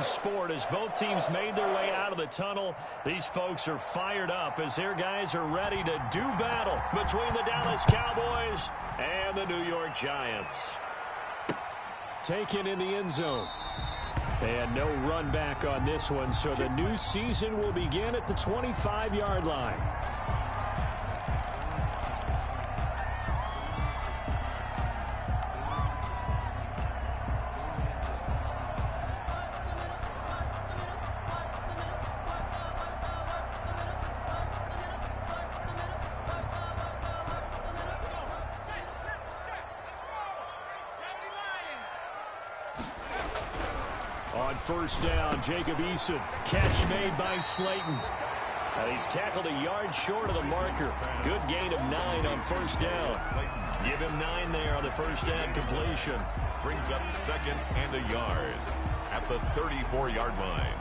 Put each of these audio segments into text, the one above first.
sport as both teams made their way out of the tunnel. These folks are fired up as their guys are ready to do battle between the Dallas Cowboys and the New York Giants. Taken in the end zone. And no run back on this one, so the new season will begin at the 25-yard line. On first down, Jacob Eason. Catch made by Slayton. He's tackled a yard short of the marker. Good gain of 9 on first down. Give him 9 there on the first down completion. Brings up second and a yard at the 34-yard line.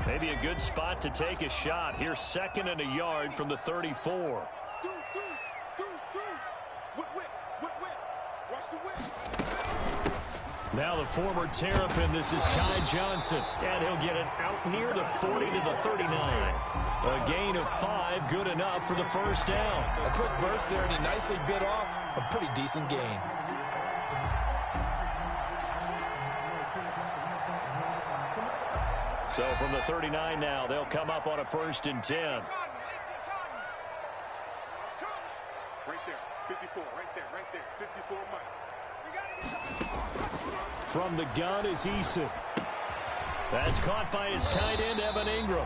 Maybe a good spot to take a shot. Here's second and a yard from the 34. Now the former Terrapin, this is Ty Johnson. And he'll get it out near the 40 to the 39. A gain of 5, good enough for the first down. A quick burst there, and he nicely bit off a pretty decent gain. So from the 39 now, they'll come up on a 1st and 10. Right there, 54, right there, 54, Mike. From the gun is Eason. That's caught by his tight end, Evan Ingram.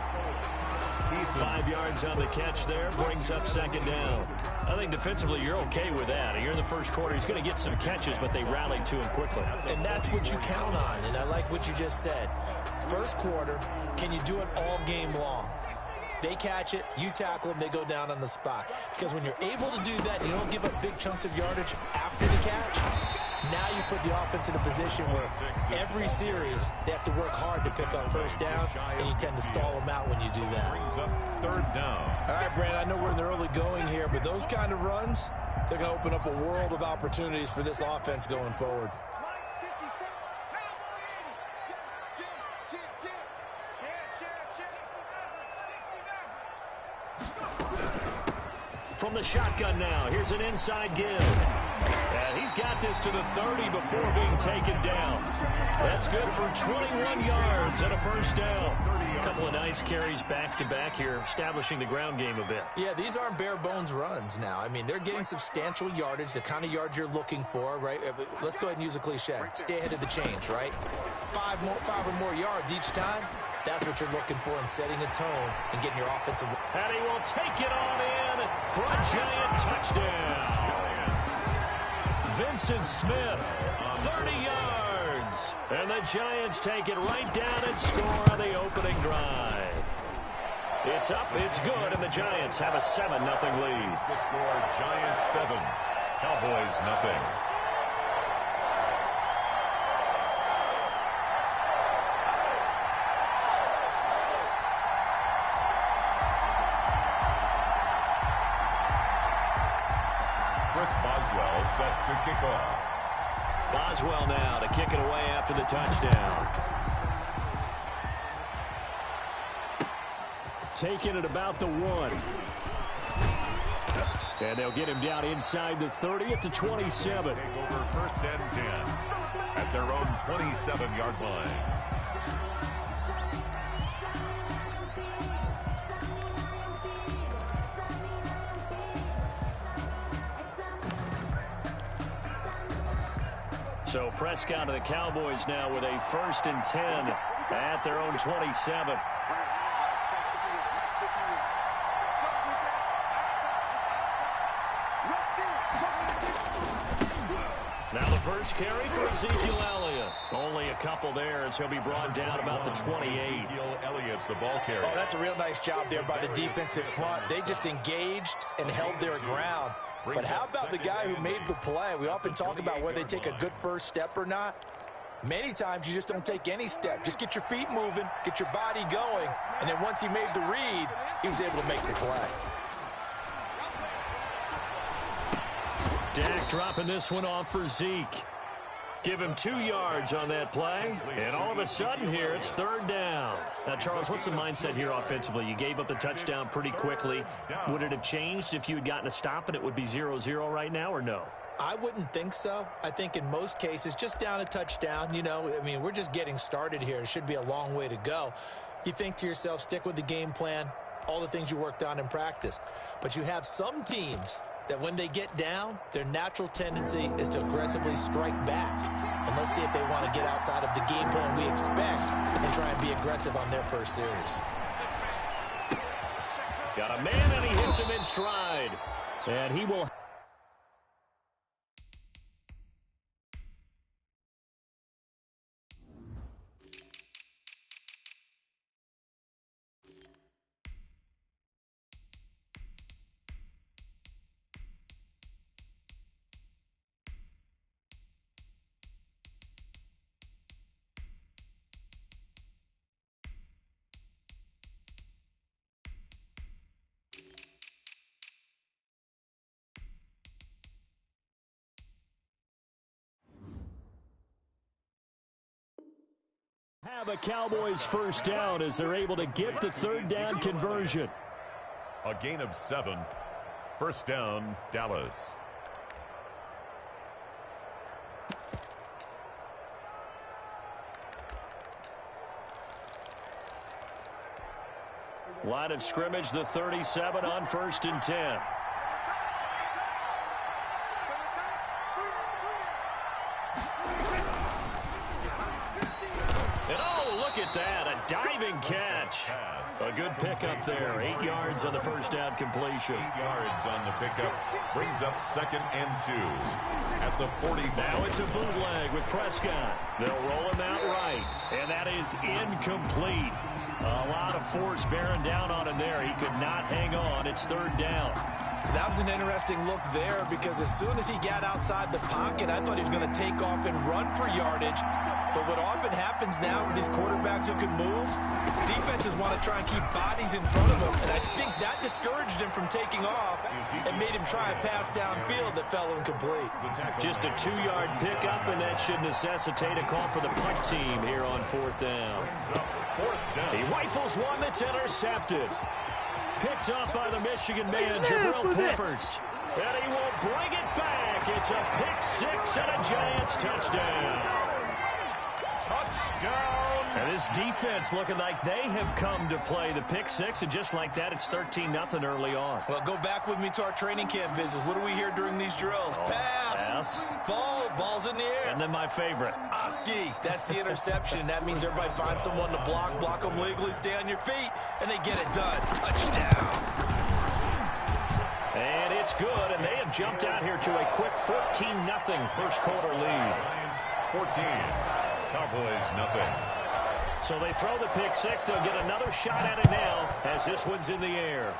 5 yards on the catch there, brings up second down. I think defensively you're okay with that. Here in the first quarter, he's going to get some catches, but they rallied to him quickly. And that's what you count on, and I like what you just said. First quarter, can you do it all game long? They catch it, you tackle them, they go down on the spot. Because when you're able to do that, you don't give up big chunks of yardage after the catch. Now you put the offense in a position where every series they have to work hard to pick up first downs, and you tend to stall them out when you do that. Brings up 3rd down. All right, Brand, I know we're in the early going here, but those kind of runs, they're going to open up a world of opportunities for this offense going forward. From the shotgun now, here's an inside give. And he's got this to the 30 before being taken down. That's good for 21 yards and a first down. A couple of nice carries back-to-back here, establishing the ground game a bit. Yeah, these aren't bare-bones runs now. I mean, they're getting substantial yardage, the kind of yards you're looking for, right? Let's go ahead and use a cliche. Stay ahead of the change, right? 5 or more yards each time. That's what you're looking for in setting a tone and getting your offensive. And he will take it on in for a giant touchdown. Vincent Smith, 30 yards. And the Giants take it right down and score on the opening drive. It's up, it's good, and the Giants have a 7-0 lead. The score, Giants 7, Cowboys nothing. Boswell set to kick off. Boswell now to kick it away after the touchdown. Taking it about the 1. And they'll get him down inside the 30 at the 27. Take over 1st and 10 at their own 27-yard line. So Prescott and the Cowboys now with a 1st and 10 at their own 27. Now the first carry for Ezekiel Elliott. Only a couple there as he'll be brought down about the 28. Ezekiel Elliott, the ball carrier. Oh, that's a real nice job there by the defensive front. They just engaged and held their ground. But how about the guy who made the play? We often talk about whether they take a good first step or not. Many times you just don't take any step. Just get your feet moving, get your body going, and then once he made the read, he was able to make the play. Dak dropping this one off for Zeke. Give him 2 yards on that play, and all of a sudden here, it's 3rd down. Now, Charles, what's the mindset here offensively? You gave up the touchdown pretty quickly. Would it have changed if you had gotten a stop and it would be 0-0 right now, or no? I wouldn't think so. I think in most cases, just down a touchdown, you know, I mean, we're just getting started here. It should be a long way to go. You think to yourself, stick with the game plan, all the things you worked on in practice. But you have some teams that when they get down, their natural tendency is to aggressively strike back. And let's see if they want to get outside of the game plan we expect and try and be aggressive on their first series. Got a man, and he hits him in stride. And he will... have a Cowboys first down as they're able to get the 3rd down conversion. A gain of 7. First down, Dallas. Line of scrimmage, the 37 on 1st and 10. That, a diving catch. A good pickup there. 8 yards on the first down completion. 8 yards on the pickup. Brings up 2nd and 2 at the 40. Now it's a bootleg with Prescott. They'll roll him out right, and that is incomplete. A lot of force bearing down on him there. He could not hang on. It's 3rd down. That was an interesting look there because as soon as he got outside the pocket, I thought he was going to take off and run for yardage. But what often happens now with these quarterbacks who can move, defenses want to try and keep bodies in front of them. And I think that discouraged him from taking off and made him try a pass downfield that fell incomplete. Just a 2-yard pickup, and that should necessitate a call for the punt team here on 4th down. He rifles one that's intercepted. Picked up by the Michigan man, Jabril Peppers. And he will bring it back. It's a pick-6 and a Giants touchdown. Touchdown. And this defense looking like they have come to play the pick-6, and just like that, it's 13-0 early on. Well, go back with me to our training camp visits. What do we hear during these drills? Pass. Ball's in the air. And then my favorite. Oski. That's the interception. That means everybody finds someone to block them legally, stay on your feet, and they get it done. Touchdown. And it's good, and they have jumped out here to a quick 14-0 first quarter lead. 14. Cowboys, nothing. So they throw the pick-6. They'll get another shot at it now as this one's in the air.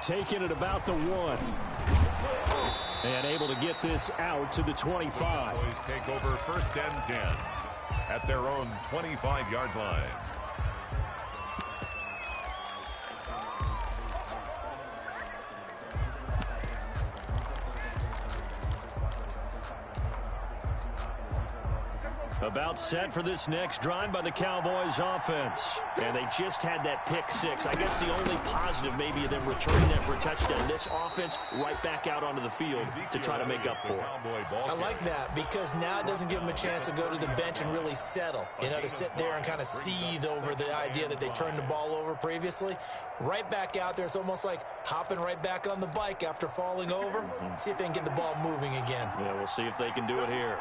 Taking it about the 1. And able to get this out to the 25. Cowboys take over 1st and 10 at their own 25-yard line. About set for this next drive by the Cowboys offense. And they just had that pick-6. I guess the only positive maybe of them returning that for a touchdown. This offense right back out onto the field to try to make up for it. I like that because now it doesn't give them a chance to go to the bench and really settle. You know, to sit there and kind of seethe over the idea that they turned the ball over previously. Right back out there. It's almost like hopping right back on the bike after falling over. See if they can get the ball moving again. Yeah, we'll see if they can do it here.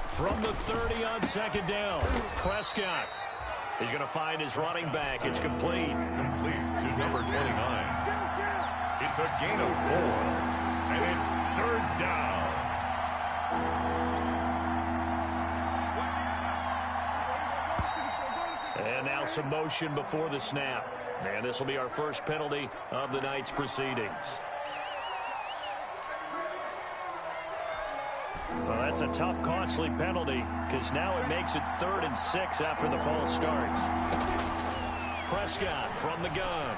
From the 30 on 2nd down, Prescott. He's going to find his running back. It's complete. Complete to number 29. It's a gain of 4, and it's 3rd down. And now some motion before the snap. And this will be our first penalty of the night's proceedings. Well, that's a tough, costly penalty because now it makes it 3rd and 6 after the false start. Prescott from the gun.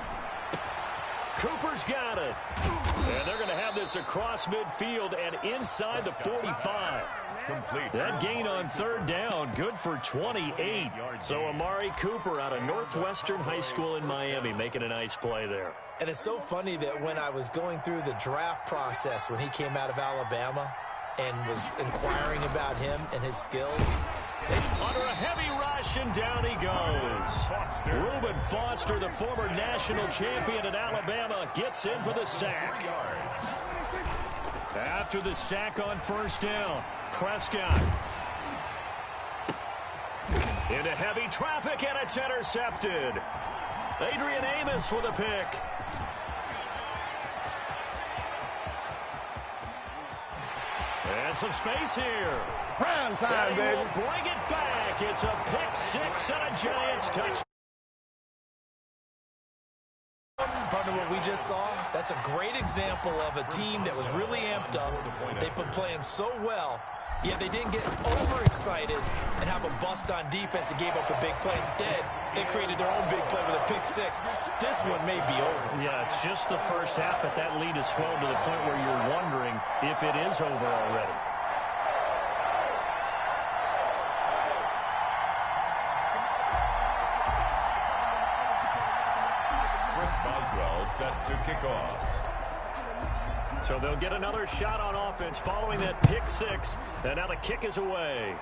Cooper's got it. And they're going to have this across midfield and inside the 45. Complete. That gain on third down, good for 28. So Amari Cooper out of Northwestern High School in Miami making a nice play there. And it's so funny that when I was going through the draft process when he came out of Alabama and was inquiring about him and his skills, under a heavy rush, and down he goes. Reuben Foster, the former national champion at Alabama, gets in for the sack. After the sack on first down, Prescott. Into heavy traffic, and it's intercepted. Adrian Amos with a pick. And some space here. Prime time, baby. Bring it back. It's a pick six and a Giants touchdown. Partner, what we just saw, that's a great example of a team that was really amped up. They've been playing so well, yet they didn't get overexcited and have a bust on defense and gave up a big play. Instead, they created their own big play with a pick six. This one may be over. Yeah, it's just the first half, but that lead has swelled to the point where you're wondering if it is over already. Set to kick off. So they'll get another shot on offense following that pick six, and now the kick is away.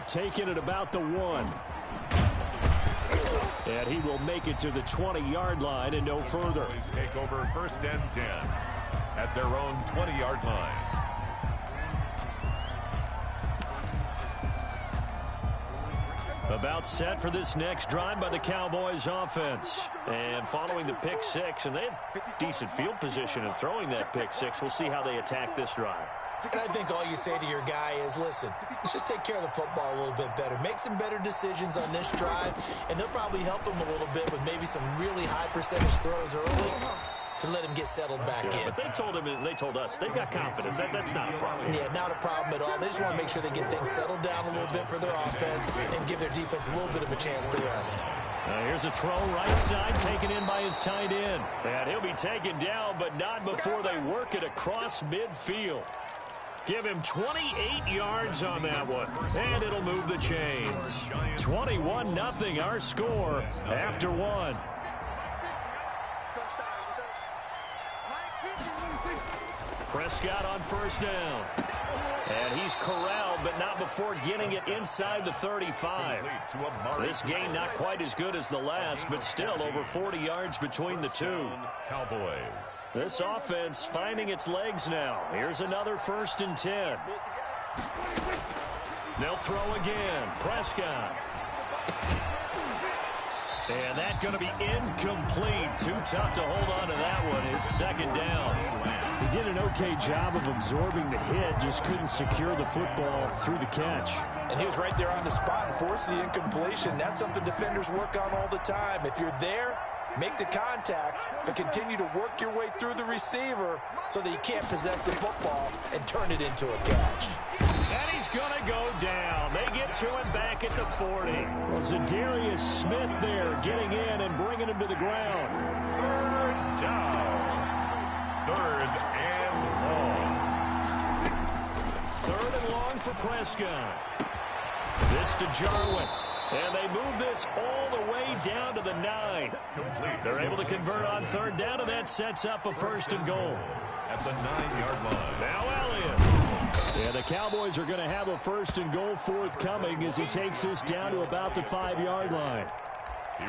Taking it about the 1. And he will make it to the 20-yard line and no further. Take over first and 10 at their own 20-yard line. About set for this next drive by the Cowboys offense. And following the pick six, and they had decent field position in throwing that pick six. We'll see how they attack this drive. And I think all you say to your guy is, listen, let's just take care of the football a little bit better. Make some better decisions on this drive, and they'll probably help him a little bit with maybe some really high percentage throws early to let him get settled back in. But they told him, and they told us, they've got confidence. That's not a problem. Yeah, not a problem at all. They just want to make sure they get things settled down a little bit for their offense and give their defense a little bit of a chance to rest. Here's a throw right side, taken in by his tight end. And he'll be taken down, but not before they work it across midfield. Give him 28 yards on that one, and it'll move the chains. 21-0 our score after one. Prescott on first down. And he's corralled, but not before getting it inside the 35. This gain not quite as good as the last, but still over 40 yards between the two. Cowboys. This offense finding its legs now. Here's another first and 10. They'll throw again. Prescott. And that's going to be incomplete. Too tough to hold on to that one. It's second down. He did an okay job of absorbing the hit, just couldn't secure the football through the catch. And he was right there on the spot and forced the incompletion. That's something defenders work on all the time. If you're there, make the contact, but continue to work your way through the receiver so that you can't possess the football and turn it into a catch. And he's going to go down. They get to him back at the 40. Well, Zadarius Smith there getting in and bringing him to the ground. Third down. Third and long. Third and long for Prescott. This to Jarwin. And they move this all the way down to the 9. They're able to convert on third down, and that sets up a first and goal. At the 9-yard line. Now Elliott. Yeah, the Cowboys are going to have a first and goal forthcoming as he takes this down to about the 5-yard line.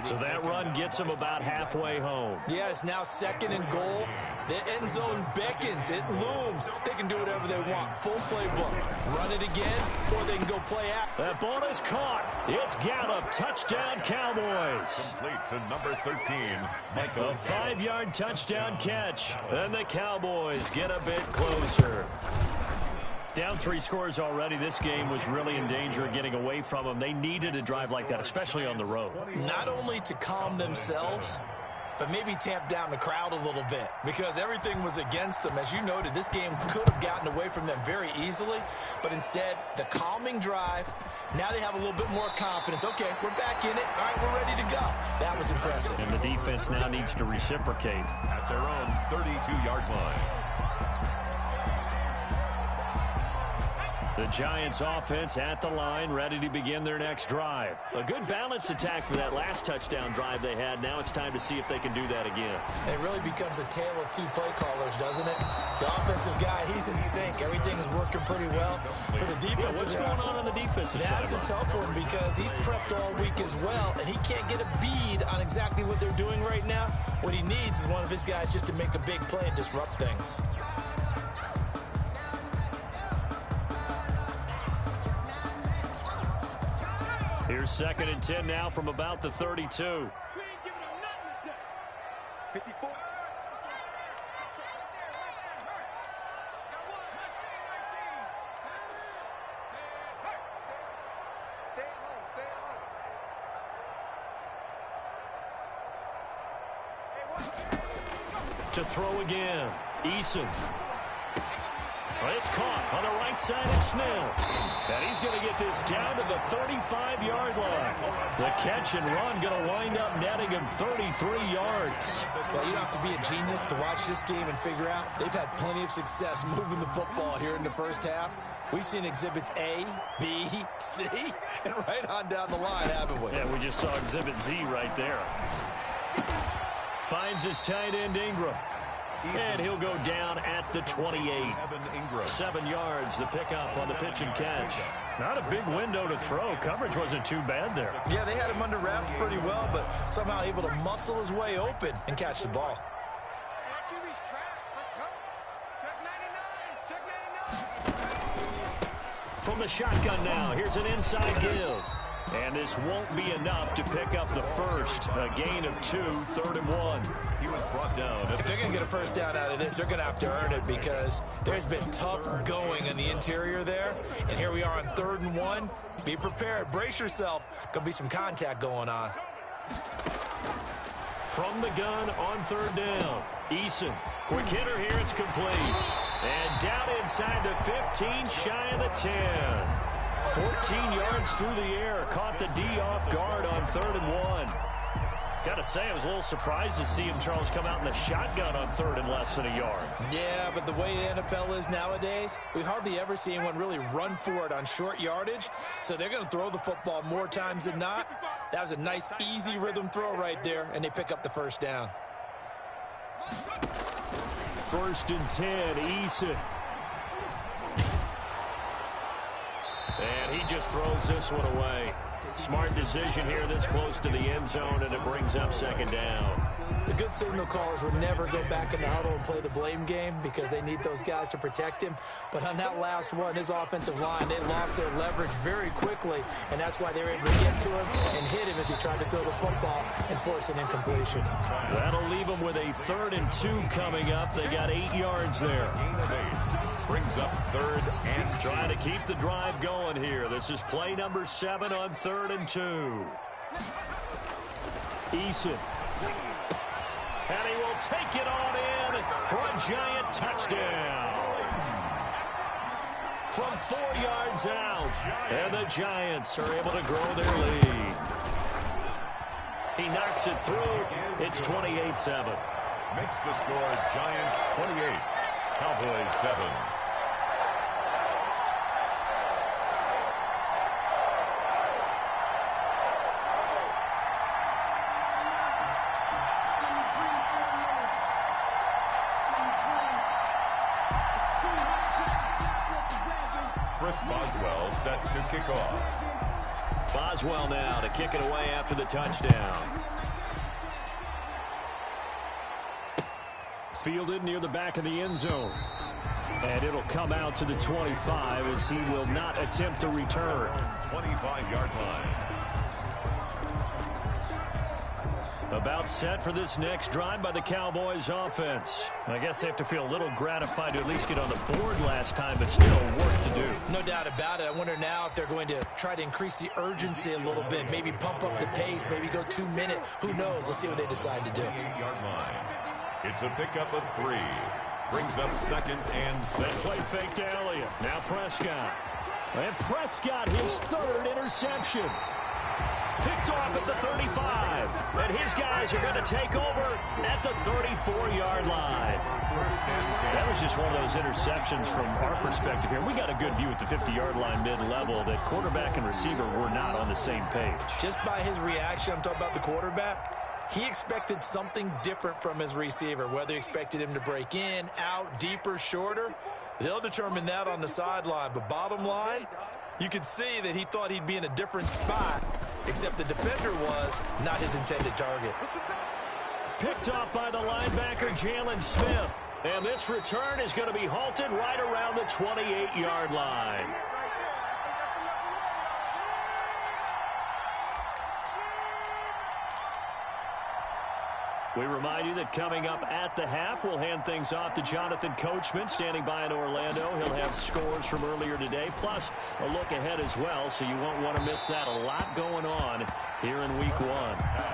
So that run gets him about halfway home. Yeah, it's now second and goal. The end zone beckons. It looms. They can do whatever they want. Full playbook. Run it again, or they can go play out. That ball is caught. It's Gallup. Touchdown, Cowboys. Complete to number 13, Michael. A 5-yard touchdown catch. And the Cowboys get a bit closer. Down 3 scores already. This game was really in danger of getting away from them. They needed a drive like that, especially on the road. Not only to calm themselves, but maybe tamp down the crowd a little bit because everything was against them. As you noted, this game could have gotten away from them very easily, but instead, the calming drive, now they have a little bit more confidence. Okay, we're back in it. All right, we're ready to go. That was impressive. And the defense now needs to reciprocate. At their own 32-yard line. The Giants offense at the line, ready to begin their next drive. A good balanced attack for that last touchdown drive they had. Now it's time to see if they can do that again. It really becomes a tale of two play callers, doesn't it? The offensive guy, he's in sync. Everything is working pretty well. For the defensive what's going on the defensive side? That's a tough one because he's prepped all week as well, and he can't get a bead on exactly what they're doing right now. What he needs is one of his guys just to make a big play and disrupt things. Here's 2nd and 10 now from about the 32. 54. Stay at home, stay at home. To throw again, Eason. It's caught on the right side of Snell. And he's going to get this down to the 35-yard line. The catch and run going to wind up netting him 33 yards. Well, you don't have to be a genius to watch this game and figure out they've had plenty of success moving the football here in the first half. We've seen exhibits A, B, C, and right on down the line, haven't we? Yeah, we just saw exhibit Z right there. Finds his tight end Ingram. And he'll go down at the 28. 7 yards, the pickup on the pitch and catch. Not a big window to throw. Coverage wasn't too bad there. Yeah, they had him under wraps pretty well, but somehow able to muscle his way open and catch the ball. From the shotgun now, here's an inside give. And this won't be enough to pick up the first. A gain of 2, 3rd and 1. He was brought down. If they're going to get a first down out of this, they're going to have to earn it because there's been tough going in the interior there. And here we are on 3rd and 1. Be prepared. Brace yourself. Going to be some contact going on. From the gun on 3rd down. Eason. Quick hitter here. It's complete. And down inside the 15, shy of the 10. 14 yards through the air. Caught the D off guard on 3rd and 1. Got to say, I was a little surprised to see him, Charles, come out in the shotgun on 3rd and less than a yard. Yeah, but the way the NFL is nowadays, we hardly ever see anyone really run for it on short yardage. So they're going to throw the football more times than not. That was a nice, easy rhythm throw right there, and they pick up the first down. 1st and 10, Eason. And he just throws this one away. Smart decision here this close to the end zone, and it brings up 2nd down. The good signal callers would never go back in the huddle and play the blame game because they need those guys to protect him. But on that last one, his offensive line, they lost their leverage very quickly, and that's why they were able to get to him and hit him as he tried to throw the football and force an incompletion. That'll leave them with a 3rd and 2 coming up. They got 8 yards there. Brings up 3rd and 2. Trying to keep the drive going here. This is play number 7 on 3rd and 2. Eason. And he will take it on in for a giant touchdown. From 4 yards out. And the Giants are able to grow their lead. He knocks it through. It's 28-7. Makes the score Giants 28, Cowboys 7. Chris Boswell set to kick off. Boswell now to kick it away after the touchdown. Fielded near the back of the end zone. And it'll come out to the 25 as he will not attempt to return. 25-yard line. About set for this next drive by the Cowboys offense. I guess they have to feel a little gratified to at least get on the board last time, but still work to do. No doubt about it. I wonder now if they're going to try to increase the urgency a little bit, maybe pump up the pace, maybe go 2 minute. Who knows? Let's see what they decide to do. 8-yard line. It's a pickup of 3. Brings up 2nd and 6. Play fake to Elliott. Now Prescott. And Prescott, his 3rd interception. Picked off at the 35. And his guys are going to take over at the 34-yard line. That was just one of those interceptions from our perspective here. We got a good view at the 50-yard line mid-level that quarterback and receiver were not on the same page. Just by his reaction, I'm talking about the quarterback, he expected something different from his receiver. Whether he expected him to break in, out, deeper, shorter, they'll determine that on the sideline. But bottom line, you could see that he thought he'd be in a different spot, except the defender was not his intended target. Picked off by the linebacker, Jalen Smith. And this return is going to be halted right around the 28-yard line. We remind you that coming up at the half, we'll hand things off to Jonathan Coachman, standing by in Orlando. He'll have scores from earlier today, plus a look ahead as well, so you won't want to miss that. A lot going on here in Week 1.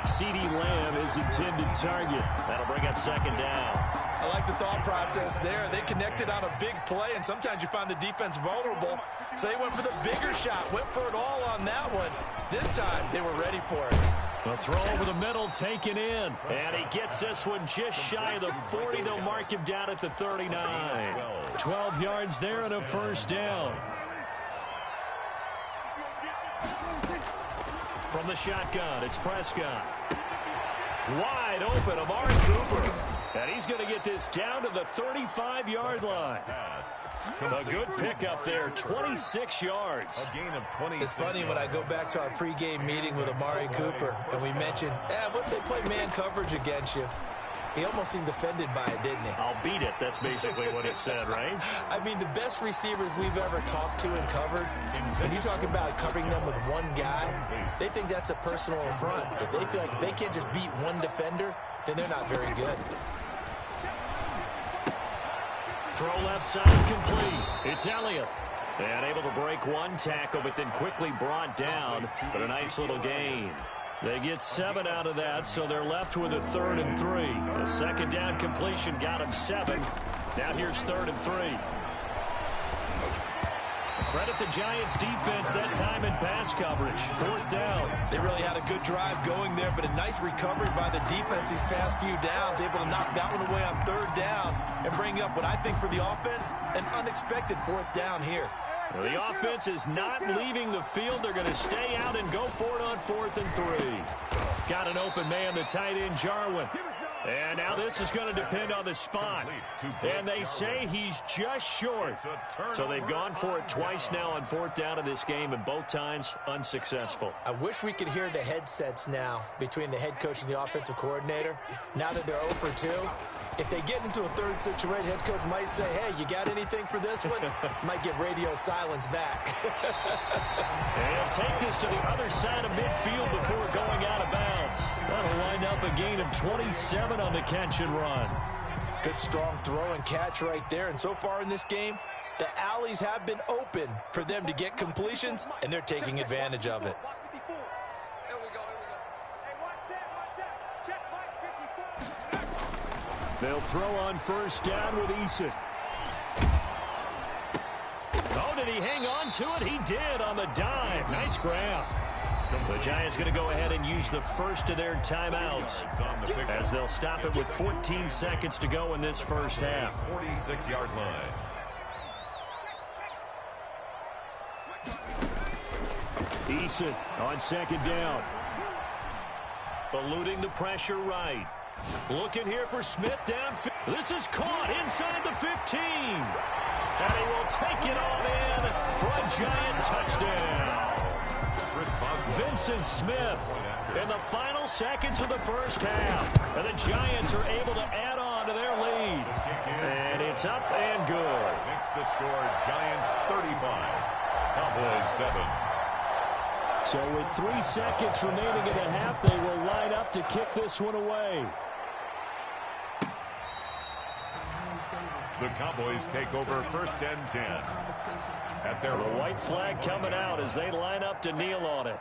CeeDee Lamb is intended target. That'll bring up 2nd down. I like the thought process there. They connected on a big play, and sometimes you find the defense vulnerable, so they went for the bigger shot, went for it all on that one. This time, they were ready for it. A throw over the middle taken in. And he gets this one just shy of the 40. They'll mark him down at the 39. 12 yards there and a 1st down. From the shotgun, it's Prescott. Wide open, Amari Cooper. And he's going to get this down to the 35-yard line. A good pickup there, 26 yards. A gain of 20. It's funny when I go back to our pregame meeting with Amari Cooper, and we mentioned, what if they play man coverage against you? He almost seemed offended by it, didn't he? I'll beat it. That's basically what he said, right? I mean, the best receivers we've ever talked to and covered, when you talk about covering them with one guy, they think that's a personal affront. If they feel like if they can't just beat one defender, then they're not very good. Throw left side complete. It's Elliott. And able to break one tackle, but then quickly brought down. But a nice little gain. They get 7 out of that, so they're left with a 3rd and 3. A 2nd down completion got him 7. Now here's 3rd and 3. Credit the Giants defense that time in pass coverage. 4th down. They really had a good drive going there, but a nice recovery by the defense these past few downs, able to knock that one away on 3rd down and bring up what I think for the offense, an unexpected 4th down here. Well, the offense is not leaving the field. They're going to stay out and go for it on 4th and 3. Got an open man, the tight end, Jarwin. And now this is going to depend on the spot. And they say he's just short. So they've gone for it twice now on 4th down in this game, and both times unsuccessful. I wish we could hear the headsets now between the head coach and the offensive coordinator. Now that they're 0 for 2, if they get into a 3rd situation, head coach might say, hey, you got anything for this one? Might get radio silence back. And he'll take this to the other side of midfield before going out of bounds. That'll wind up a gain of 27 on the catch and run. Good strong throw and catch right there. And so far in this game, the alleys have been open for them to get completions, and they're taking advantage of it. They'll throw on 1st down with Eason. Oh, did he hang on to it? He did on the dive. Nice grab. The Giants going to go ahead and use the first of their timeouts as they'll stop it with 14 seconds to go in this first half. 46-yard line. Eason on 2nd down. Eluding the pressure right. Looking here for Smith downfield. This is caught inside the 15. And he will take it on in for a Giant touchdown. Vincent Smith in the final seconds of the first half. And the Giants are able to add on to their lead. And it's up and good. Makes the score Giants 35, Cowboys 7. So with 3 seconds remaining in the half, they will line up to kick this one away. The Cowboys take over 1st and 10. At their The white flag coming out as they line up to kneel on it.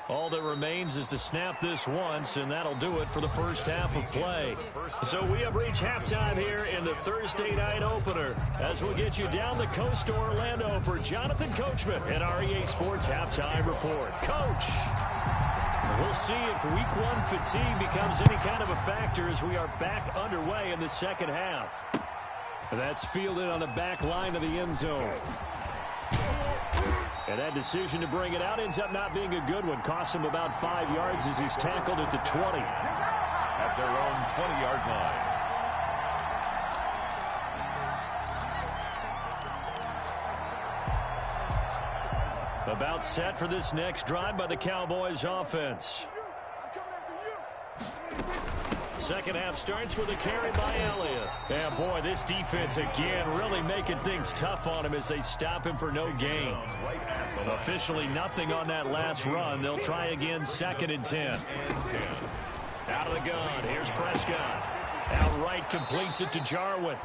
All that remains is to snap this once, and that'll do it for the first half of play. So we have reached halftime here in the Thursday night opener, as we'll get you down the coast to Orlando for Jonathan Coachman at our EA Sports Halftime Report. Coach, we'll see if Week 1 fatigue becomes any kind of a factor as we are back underway in the second half. That's fielded on the back line of the end zone. And that decision to bring it out ends up not being a good one. Costs him about 5 yards as he's tackled at the 20. At their own 20-yard line. About set for this next drive by the Cowboys offense. Second half starts with a carry by Elliott. And boy, this defense again really making things tough on him as they stop him for no gain. Officially nothing on that last run. They'll try again 2nd and 10. Out of the gun. Here's Prescott. Outright completes it to Jarwin.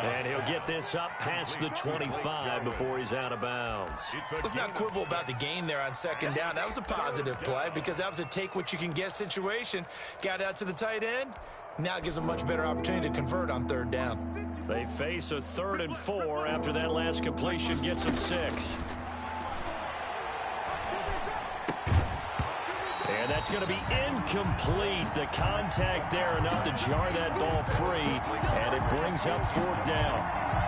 And he'll get this up past the 25 before he's out of bounds. Let's not quibble about the gain there on 2nd down. That was a positive play because that was a take-what-you-can-get situation. Got out to the tight end. Now it gives a much better opportunity to convert on 3rd down. They face a 3rd and 4 after that last completion gets them 6. And that's going to be incomplete. The contact there enough to jar that ball free, and it brings up 4th down.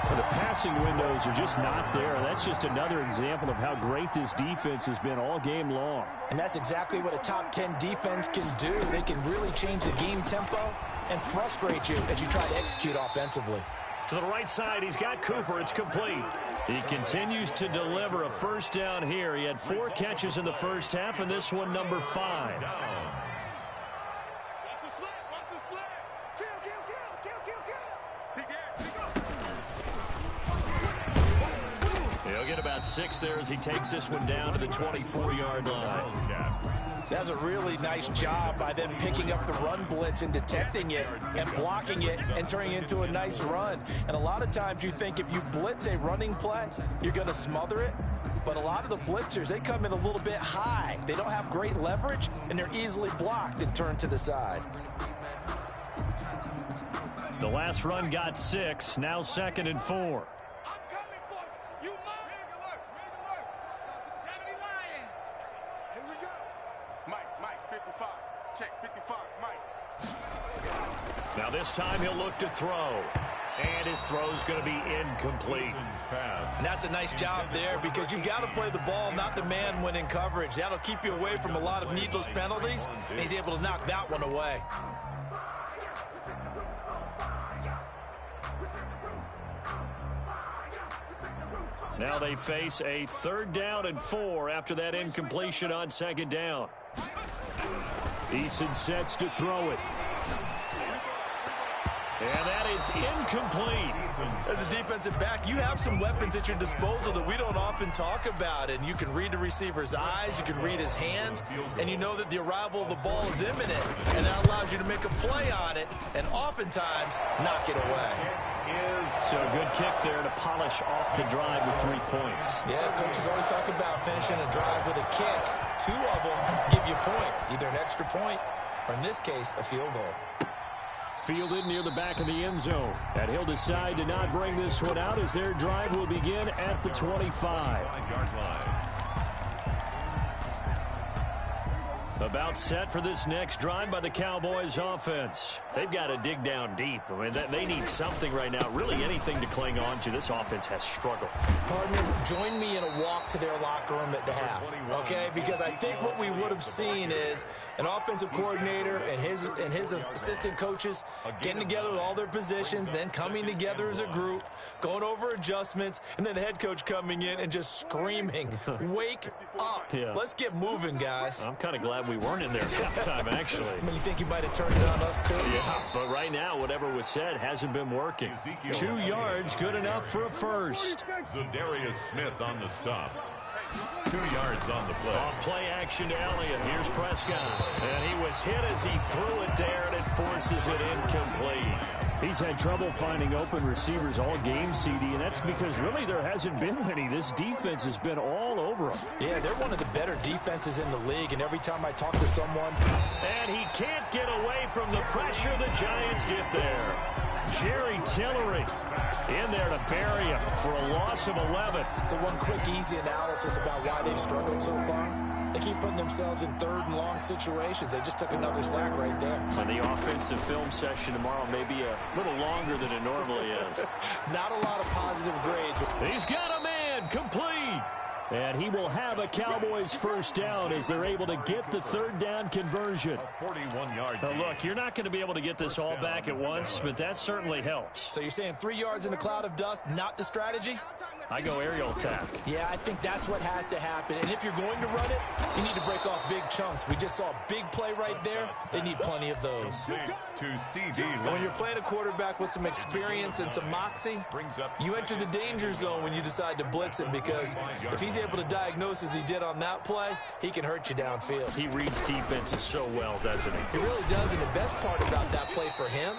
Well, the passing windows are just not there. That's just another example of how great this defense has been all game long. And that's exactly what a top 10 defense can do. They can really change the game tempo and frustrate you as you try to execute offensively. To the right side, he's got Cooper. It's complete. He continues to deliver a 1st down here. He had 4 catches in the first half, and this one number 5. He'll get about 6 there as he takes this one down to the 24-yard line. That's a really nice job by them picking up the run blitz and detecting it and blocking it and turning it into a nice run. And a lot of times you think if you blitz a running play, you're going to smother it. But a lot of the blitzers, they come in a little bit high. They don't have great leverage, and they're easily blocked and turned to the side. The last run got 6, now 2nd and 4. Now this time he'll look to throw. And his throw's going to be incomplete. And that's a nice job there because you've got to play the ball, not the man when in coverage. That'll keep you away from a lot of needless penalties, and he's able to knock that one away. Now they face a 3rd down and 4 after that incompletion on 2nd down. Eason sets to throw it. And that is incomplete. As a defensive back, you have some weapons at your disposal that we don't often talk about. And you can read the receiver's eyes, you can read his hands, and you know that the arrival of the ball is imminent. And that allows you to make a play on it and oftentimes knock it away. So a good kick there to polish off the drive with 3 points. Yeah, coaches always talk about finishing a drive with a kick. 2 of them give you points, either an extra point or, in this case, a field goal. Fielded near the back of the end zone. And he'll decide to not bring this one out as their drive will begin at the 25. About set for this next drive by the Cowboys offense. They've got to dig down deep. I mean, they need something right now, really anything to cling on to. This offense has struggled. Partner, join me in a walk to their locker room at the half, okay? Because I think what we would have seen is an offensive coordinator and his assistant coaches getting together with all their positions, then coming together as a group, going over adjustments, and then the head coach coming in and just screaming, wake up. Yeah. Let's get moving, guys. I'm kind of glad we weren't in there at halftime, actually. I mean, you think you might have turned it on us, too? Yeah, but right now, whatever was said hasn't been working. 2 yards, good enough for a first. Darius Smith on the stop. 2 yards on the play. Off play action to Elliott. Here's Prescott. And he was hit as he threw it there, and it forces it incomplete. He's had trouble finding open receivers all game, CD, and that's because really there hasn't been many. This defense has been all over him. Yeah, they're one of the better defenses in the league, and every time I talk to someone... And he can't get away from the pressure. The Giants get there. Jerry Tillery in there to bury him for a loss of 11. So one quick, easy analysis about why they've struggled so far. They keep putting themselves in third and long situations. They just took another sack right there. And the offensive film session tomorrow may be a little longer than it normally is. Not a lot of positive grades. He's got a man, complete. And he will have a Cowboys first down as they're able to get the third down conversion. 41-yard. Now look, you're not going to be able to get this all back at once, but that certainly helps. So you're saying 3 yards in a cloud of dust, not the strategy? I go aerial attack. Yeah, I think that's what has to happen. And if you're going to run it, you need to break off big chunks. We just saw a big play right there. They need plenty of those. To CD. And when you're playing a quarterback with some experience and some moxie, you enter the danger zone when you decide to blitz him, because if he's able to diagnose as he did on that play, he can hurt you downfield. He reads defenses so well, doesn't he? He really does, and the best part about that play for him,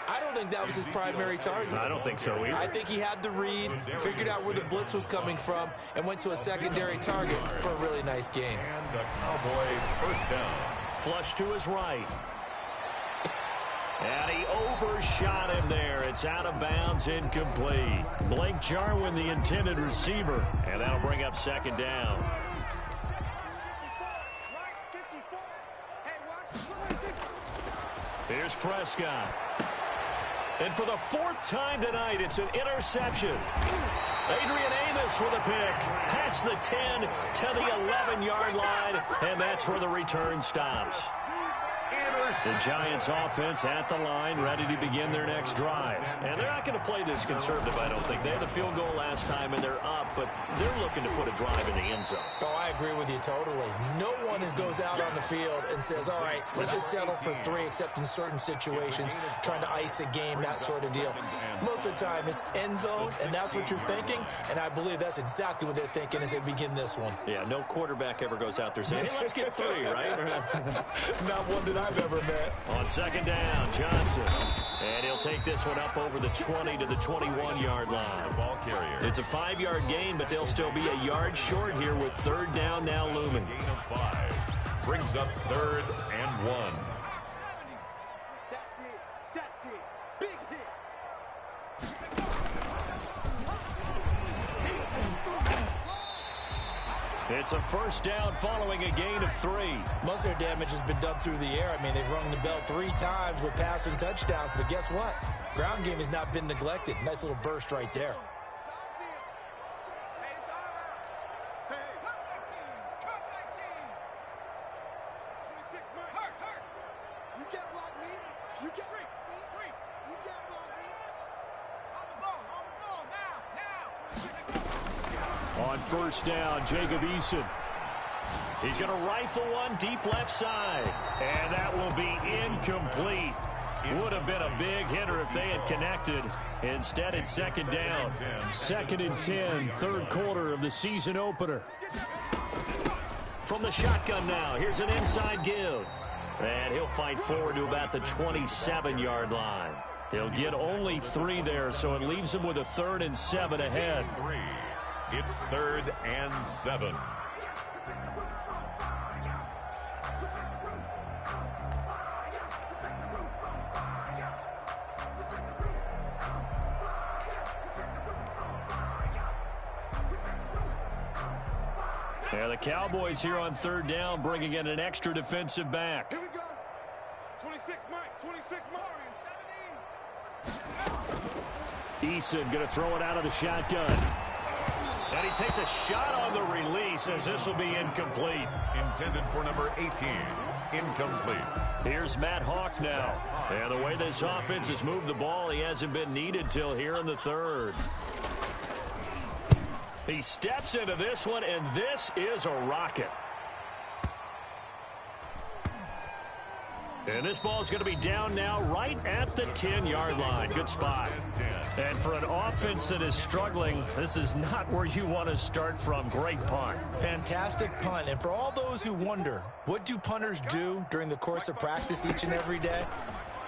I don't think that was his primary target. I don't think so either. I think he had the read, figured out where the blitz was coming from, and went to a secondary target for a really nice gain. And the Cowboys first down. Flush to his right. And he overshot him there. It's out of bounds, incomplete. Blake Jarwin, the intended receiver, and that'll bring up second down. Here's Prescott. And for the fourth time tonight, it's an interception. Adrian Amos with a pick. Past the 10 to the 11-yard line, and that's where the return stops. The Giants offense at the line, ready to begin their next drive. And they're not going to play this conservative, I don't think. They had the field goal last time, and they're up, but they're looking to put a drive in the end zone. Oh, I agree with you totally. No one goes out on the field and says, all right, let's just settle for 3, except in certain situations, trying to ice a game, that sort of deal. Most of the time, it's end zone, and that's what you're thinking, and I believe that's exactly what they're thinking as they begin this one. Yeah, no quarterback ever goes out there saying, hey, let's get 3, right? Not one that I've ever met. On second down, Johnson. And he'll take this one up over the 20 to the 21-yard line. Ball carrier. It's a 5-yard gain, but they'll still be a yard short here with third down now looming. Gain of 5. Brings up 3rd and 1. That's it. Big hit. It's a first down following a gain of 3. Most of their damage has been done through the air. I mean, they've rung the bell 3 times with passing touchdowns, but guess what? Ground game has not been neglected. Nice little burst right there. On first down, Jacob Eason. He's going to rifle one deep left side. And that will be incomplete. Would have been a big hitter if they had connected. Instead, it's second down. 2nd and 10, third quarter of the season opener. From the shotgun now, here's an inside give. And he'll fight forward to about the 27-yard line. He'll get only 3 there, so it leaves him with a 3rd and 7 ahead. 3. It's 3rd and 7. Yeah, the Cowboys here on third down, bringing in an extra defensive back. Here we go. 26 Mike. 26 Mike. Eason going to throw it out of the shotgun. And he takes a shot on the release as this will be incomplete. Intended for number 18. Incomplete. Here's Matt Hawk now. And the way this offense has moved the ball, he hasn't been needed till here in the 3rd. He steps into this one, and this is a rocket. And this ball's going to be down now right at the 10-yard line. Good spot. And for an offense that is struggling, this is not where you want to start from. Great punt. Fantastic punt. And for all those who wonder, what do punters do during the course of practice each and every day?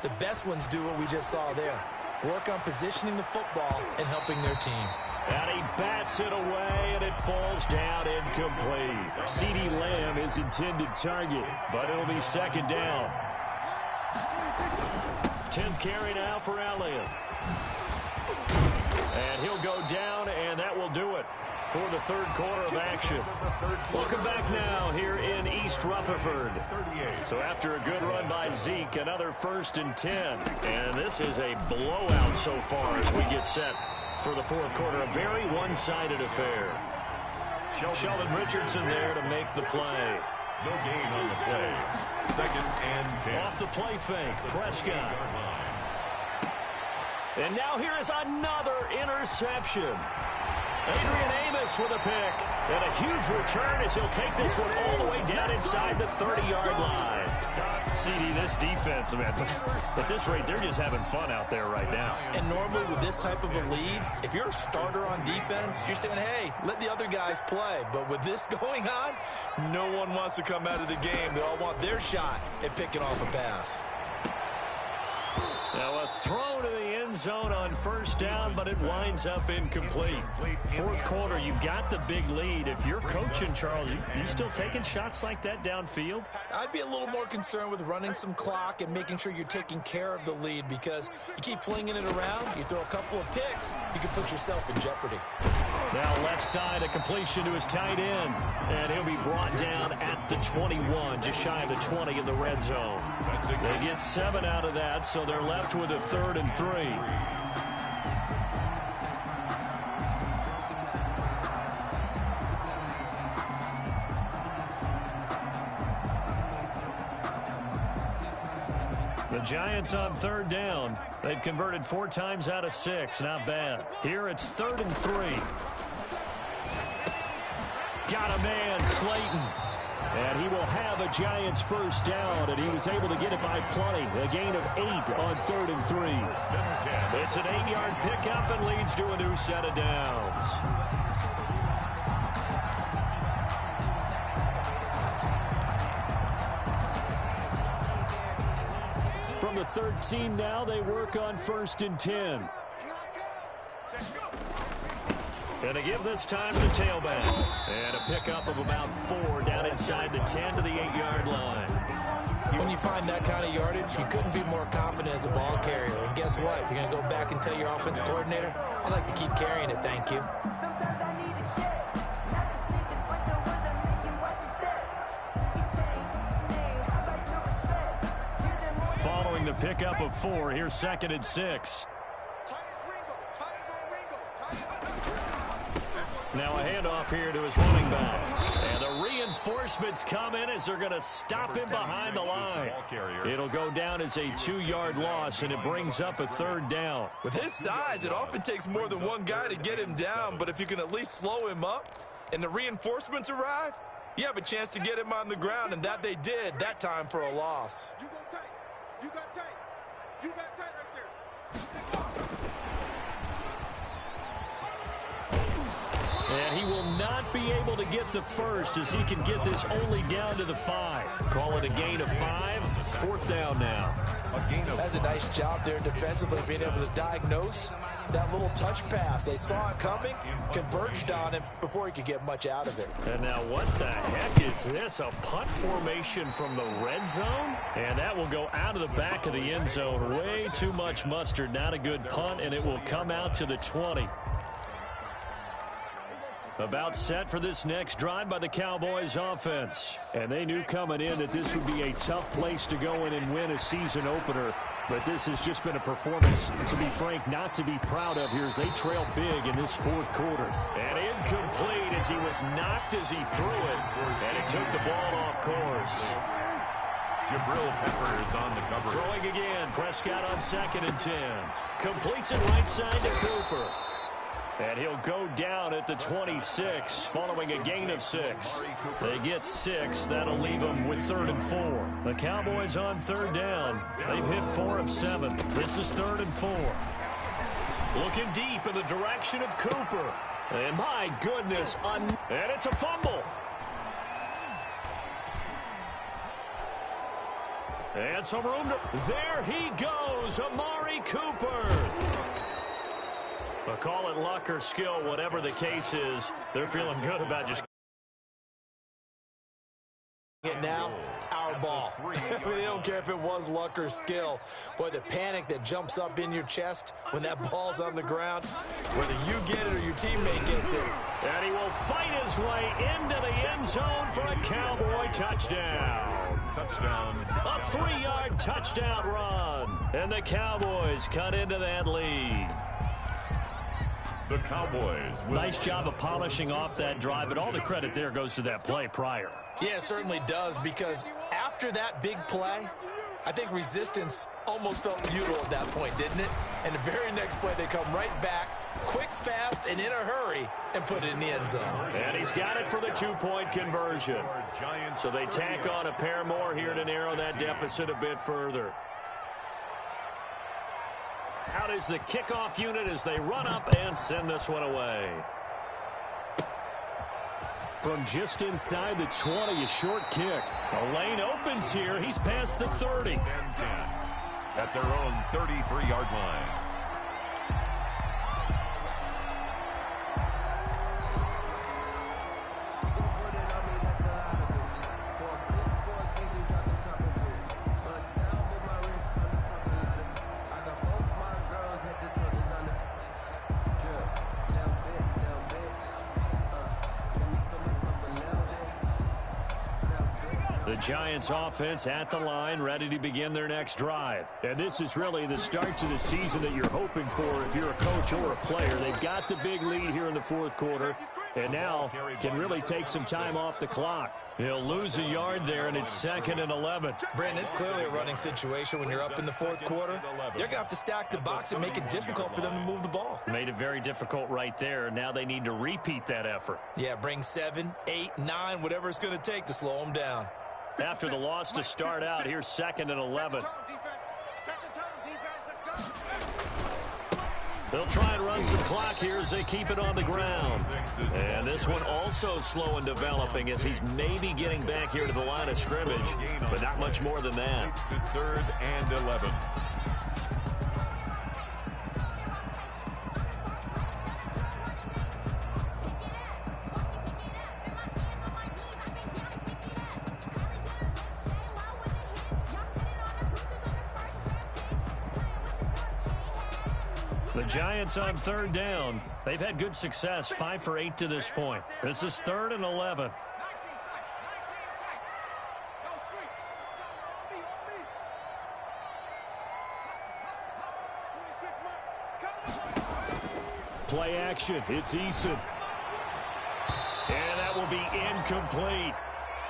The best ones do what we just saw there. Work on positioning the football and helping their team. And he bats it away, and it falls down incomplete. CeeDee Lamb is intended target, but it'll be second down. 10th carry now for Elliott. And he'll go down, and that will do it for the third quarter of action. Welcome back now here in East Rutherford. So after a good run by Zeke, another 1st and 10. And this is a blowout so far as we get set for the fourth quarter. A very one-sided affair. Sheldon Richardson there to make the play. No gain on the play. 2nd and 10. Off the play fake, Prescott. And now here is another interception. Adrian Amos with a pick. And a huge return as he'll take this one all the way down inside the 30-yard line. CD, this defense, man, at this rate, they're just having fun out there right now. And normally with this type of a lead, if you're a starter on defense, you're saying, hey, let the other guys play. But with this going on, no one wants to come out of the game. They all want their shot at picking off a pass. Now a throw to the end zone on 1st down, but it winds up incomplete. Fourth quarter, you've got the big lead. If you're coaching, Charles, you still taking shots like that downfield? I'd be a little more concerned with running some clock and making sure you're taking care of the lead, because you keep flinging it around, you throw a couple of picks, you can put yourself in jeopardy. Now left side, a completion to his tight end, and he'll be brought down at the 21, just shy of the 20 in the red zone. They get 7 out of that, so they're left with a 3rd and 3. The Giants on 3rd down. They've converted 4 times out of 6. Not bad. Here it's 3rd and 3. Got a man, Slayton. And he will have a Giants 1st down, and he was able to get it by plenty. A gain of 8 on 3rd and 3. It's an 8-yard pickup and leads to a new set of downs. From the 13 now, they work on 1st and 10. And to give this time to the tailback. And a pickup of about 4 down inside the 10 to the 8-yard line. When you find that kind of yardage, you couldn't be more confident as a ball carrier. And guess what? You're going to go back and tell your offensive coordinator, I'd like to keep carrying it, thank you. Following the pickup of 4, here's 2nd and 6. Now a handoff here to his running back. And the reinforcements come in as they're going to stop him behind the line. It'll go down as a 2-yard loss, and it brings up a 3rd down. With his size, it often takes more than one guy to get him down, but if you can at least slow him up and the reinforcements arrive, you have a chance to get him on the ground, and that they did that time for a loss. You go tight. You got tight. You got tight right there. And he will not be able to get the 1st as he can get this only down to the 5. Call it a gain of 5. 4th down now. That's a nice job there defensively, being able to diagnose that little touch pass. They saw it coming, converged on him before he could get much out of it. And now what the heck is this? A punt formation from the red zone? And that will go out of the back of the end zone. Way too much mustard. Not a good punt, and it will come out to the 20. About set for this next drive by the Cowboys offense. And they knew coming in that this would be a tough place to go in and win a season opener. But this has just been a performance, to be frank, not to be proud of here as they trail big in this 4th quarter. And incomplete as he was knocked as he threw it. And he took the ball off course. Jabril Pepper is on the cover. Throwing again. Prescott on 2nd and 10. Completes it right side to Cooper. And he'll go down at the 26 following a gain of 6. They get 6. That'll leave them with 3rd and 4. The Cowboys on 3rd down. They've hit 4 of 7. This is 3rd and 4. Looking deep in the direction of Cooper. And my goodness, and it's a fumble. And some room to... There he goes, Amari Cooper. But call it luck or skill, whatever the case is, they're feeling good about just... It now, our ball. I mean, they don't care if it was luck or skill. Boy, the panic that jumps up in your chest when that ball's on the ground, whether you get it or your teammate gets it. And he will fight his way into the end zone for a Cowboy touchdown. Touchdown. A 3-yard touchdown run. And the Cowboys cut into that lead. The Cowboys will... Nice job of polishing off that drive, but all the credit there goes to that play prior. Yeah, it certainly does, because after that big play, I think resistance almost felt futile at that point, didn't it? And the very next play, they come right back, quick, fast, and in a hurry, and put it in the end zone. And he's got it for the 2-point conversion. So they tack on a pair more here to narrow that deficit a bit further. Out is the kickoff unit as they run up and send this one away. From just inside the 20, a short kick. A lane opens here. He's past the 30. 10 at their own 33-yard line. The Giants offense at the line, ready to begin their next drive. And this is really the start to the season that you're hoping for if you're a coach or a player. They've got the big lead here in the 4th quarter, and now can really take some time off the clock. He'll lose a yard there, and it's 2nd and 11. Brandon, it's clearly a running situation when you're up in the 4th quarter. They're going to have to stack the box and make it difficult for them to move the ball. Made it very difficult right there. Now they need to repeat that effort. Yeah, bring 7, 8, 9, whatever it's going to take to slow them down. After the loss to start out, here's 2nd and 11. They'll try and run some clock here as they keep it on the ground. And this one also slow and developing as he's maybe getting back here to the line of scrimmage, but not much more than that. To 3rd and 11. The Giants on 3rd down. They've had good success, 5 for 8 to this point. This is 3rd and 11. Play action. It's Eason. And that will be incomplete.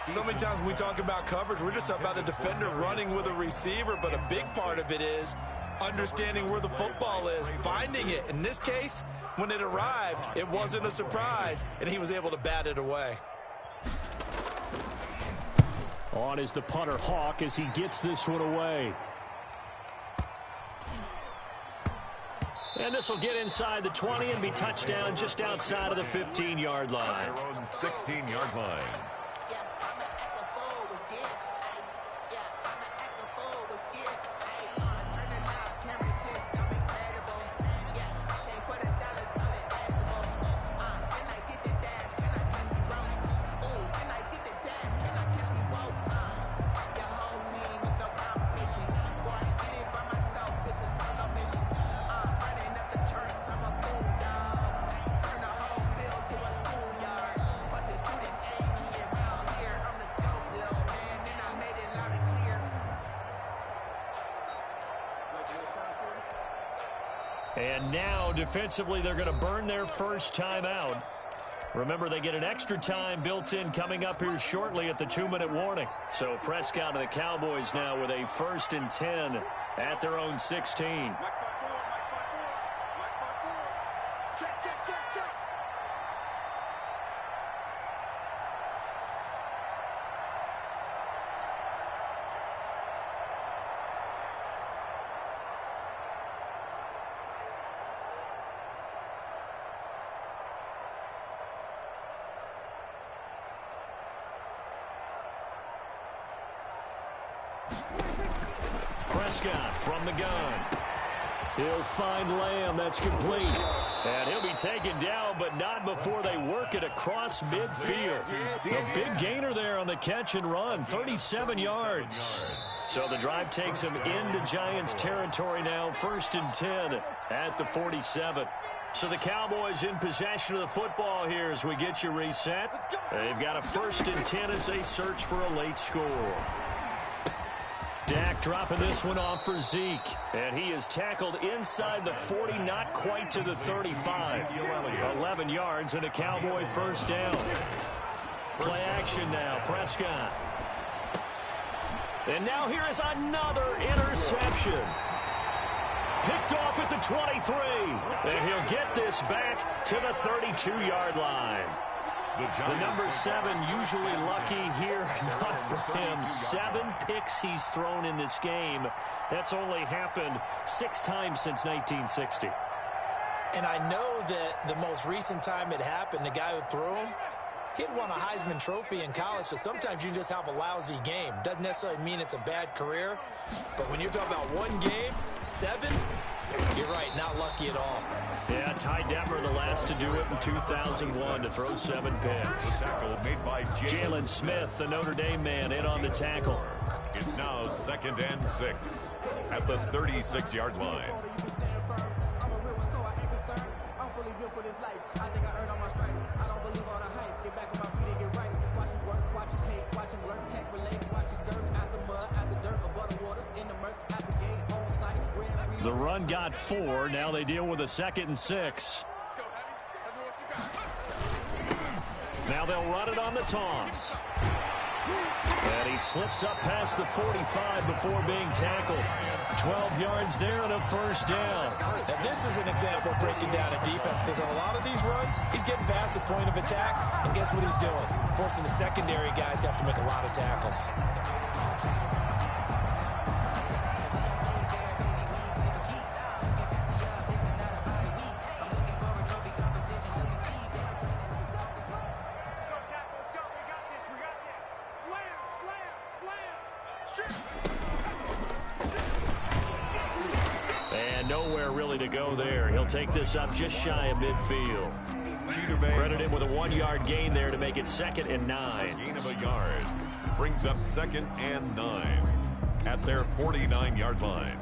So many times when we talk about coverage, we're just about a defender running with a receiver, but a big part of it is understanding where the football is, finding it. In this case, when it arrived, it wasn't a surprise, and he was able to bat it away. On is the punter Hawk as he gets this one away. And this will get inside the 20 and be touchdown just outside of the 15-yard line. Their own 16-yard line. And now, defensively, they're going to burn their first time out. Remember, they get an extra time built in coming up here shortly at the 2-minute warning. So Prescott and the Cowboys now with a 1st and 10 at their own 16. Check, check, check, check. Prescott from the gun. He'll find Lamb. That's complete. And he'll be taken down, but not before they work it across midfield. A big gainer there on the catch and run, 37 yards. So the drive takes him into Giants territory now, 1st and 10 at the 47. So the Cowboys in possession of the football here as we get you reset. They've got a 1st and 10 as they search for a late score. Dak dropping this one off for Zeke. And he is tackled inside the 40, not quite to the 35. 11 yards and a Cowboy 1st down. Play action now, Prescott. And now here is another interception. Picked off at the 23. And he'll get this back to the 32-yard line. The number 7 usually lucky here, not for him. 7 picks he's thrown in this game. That's only happened 6 times since 1960. And I know that the most recent time it happened, the guy who threw him, he'd won a Heisman Trophy in college, so sometimes you just have a lousy game. Doesn't necessarily mean it's a bad career, but when you're talking about one game, 7, you're right, not lucky at all. Yeah, Ty Detmer, the last to do it in 2001, to throw 7 picks. Tackle made by Jalen Smith, the Notre Dame man, in on the tackle. It's now 2nd and 6 at the 36-yard line. The run got 4. Now they deal with a 2nd and 6. Now they'll run it on the toss. And he slips up past the 45 before being tackled. 12 yards there and a 1st down. Now this is an example of breaking down a defense, because on a lot of these runs, he's getting past the point of attack, and guess what he's doing? Forcing the secondary guys to have to make a lot of tackles. And nowhere really to go there. He'll take this up just shy of midfield. Credited with a 1-yard gain there to make it 2nd and 9. Gain of a yard brings up 2nd and 9 at their 49-yard line.